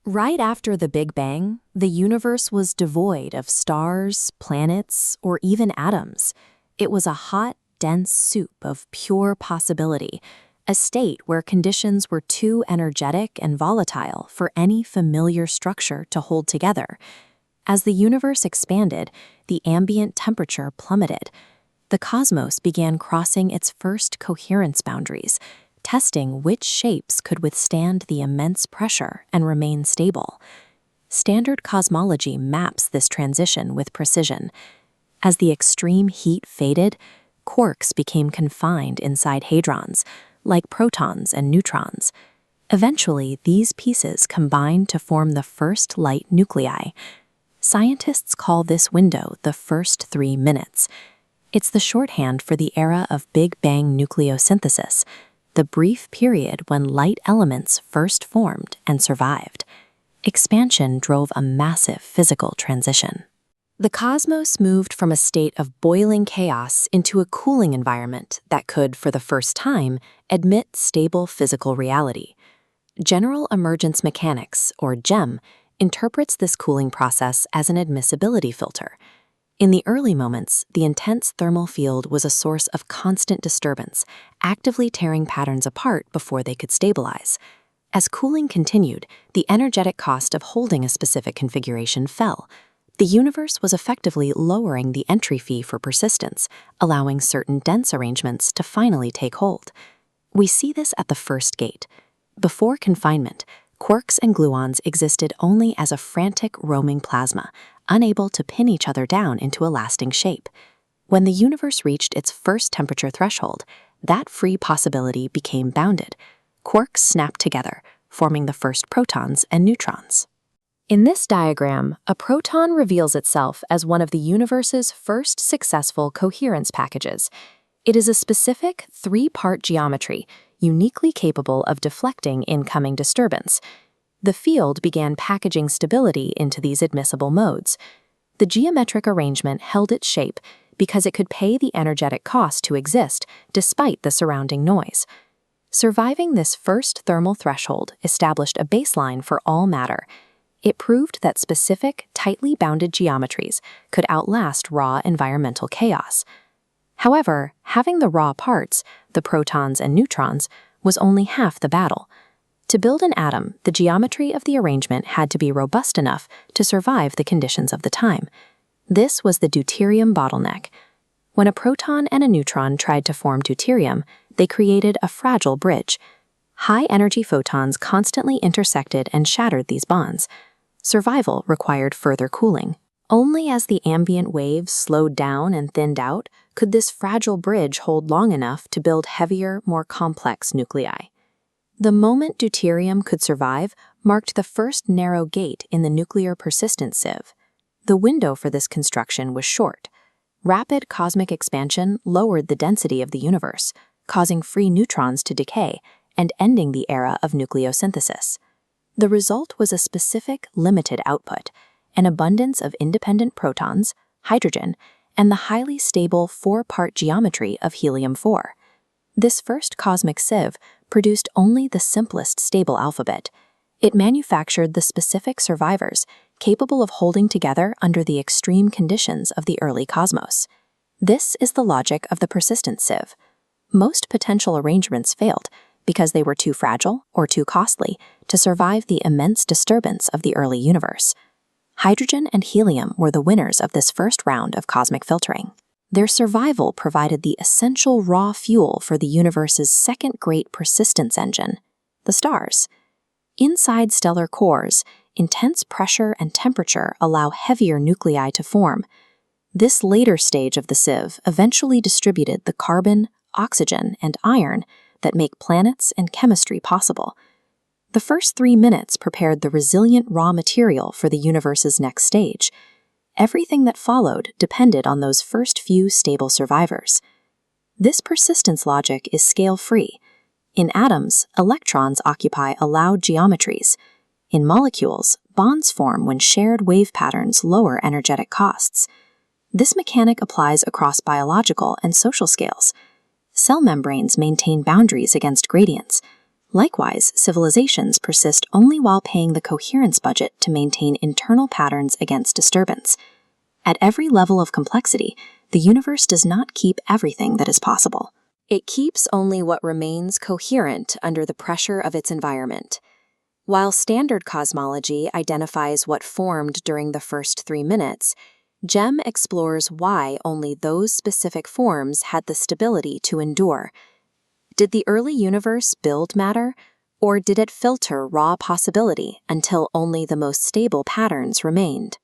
Right after the Big Bang, the universe was devoid of stars, planets, or even atoms. It was a hot, dense soup of pure possibility, a state where conditions were too energetic and volatile for any familiar structure to hold together. As the universe expanded, the ambient temperature plummeted. The cosmos began crossing its first coherence boundaries, testing which shapes could withstand the immense pressure and remain stable. Standard cosmology maps this transition with precision. As the extreme heat faded, quarks became confined inside hadrons, like protons and neutrons. Eventually, these pieces combined to form the first light nuclei. Scientists call this window the first 3 minutes. It's the shorthand for the era of Big Bang nucleosynthesis, the brief period when light elements first formed and survived. Expansion drove a massive physical transition. The cosmos moved from a state of boiling chaos into a cooling environment that could, for the first time, admit stable physical reality. General Emergence Mechanics, or GEM, interprets this cooling process as an admissibility filter. In the early moments, the intense thermal field was a source of constant disturbance, actively tearing patterns apart before they could stabilize. As cooling continued, the energetic cost of holding a specific configuration fell. The universe was effectively lowering the entry fee for persistence, allowing certain dense arrangements to finally take hold. We see this at the first gate. Before confinement, quarks and gluons existed only as a frantic roaming plasma, unable to pin each other down into a lasting shape. When the universe reached its first temperature threshold, that free possibility became bounded. Quarks snapped together, forming the first protons and neutrons. In this diagram, a proton reveals itself as one of the universe's first successful coherence packages. It is a specific 3-part geometry, uniquely capable of deflecting incoming disturbance. The field began packaging stability into these admissible modes. The geometric arrangement held its shape because it could pay the energetic cost to exist despite the surrounding noise. Surviving this first thermal threshold established a baseline for all matter. It proved that specific, tightly bounded geometries could outlast raw environmental chaos. However, having the raw parts, the protons and neutrons, was only half the battle. To build an atom, the geometry of the arrangement had to be robust enough to survive the conditions of the time. This was the deuterium bottleneck. When a proton and a neutron tried to form deuterium, they created a fragile bridge. High-energy photons constantly intersected and shattered these bonds. Survival required further cooling. Only as the ambient waves slowed down and thinned out could this fragile bridge hold long enough to build heavier, more complex nuclei. The moment deuterium could survive marked the first narrow gate in the nuclear persistence sieve. The window for this construction was short. Rapid cosmic expansion lowered the density of the universe, causing free neutrons to decay and ending the era of nucleosynthesis. The result was a specific, limited output, an abundance of independent protons, hydrogen, and the highly stable 4-part geometry of helium-4. This first cosmic sieve produced only the simplest stable alphabet. It manufactured the specific survivors capable of holding together under the extreme conditions of the early cosmos. This is the logic of the Persistence Sieve. Most potential arrangements failed because they were too fragile or too costly to survive the immense disturbance of the early universe. Hydrogen and helium were the winners of this first round of cosmic filtering. Their survival provided the essential raw fuel for the universe's second great persistence engine, the stars. Inside stellar cores, intense pressure and temperature allow heavier nuclei to form. This later stage of the sieve eventually distributed the carbon, oxygen, and iron that make planets and chemistry possible. The first 3 minutes prepared the resilient raw material for the universe's next stage. Everything that followed depended on those first few stable survivors. This persistence logic is scale-free. In atoms, electrons occupy allowed geometries. In molecules, bonds form when shared wave patterns lower energetic costs. This mechanic applies across biological and social scales. Cell membranes maintain boundaries against gradients. Likewise, civilizations persist only while paying the coherence budget to maintain internal patterns against disturbance. At every level of complexity, the universe does not keep everything that is possible. It keeps only what remains coherent under the pressure of its environment. While standard cosmology identifies what formed during the first 3 minutes, GEM explores why only those specific forms had the stability to endure. Did the early universe build matter, or did it filter raw possibility until only the most stable patterns remained?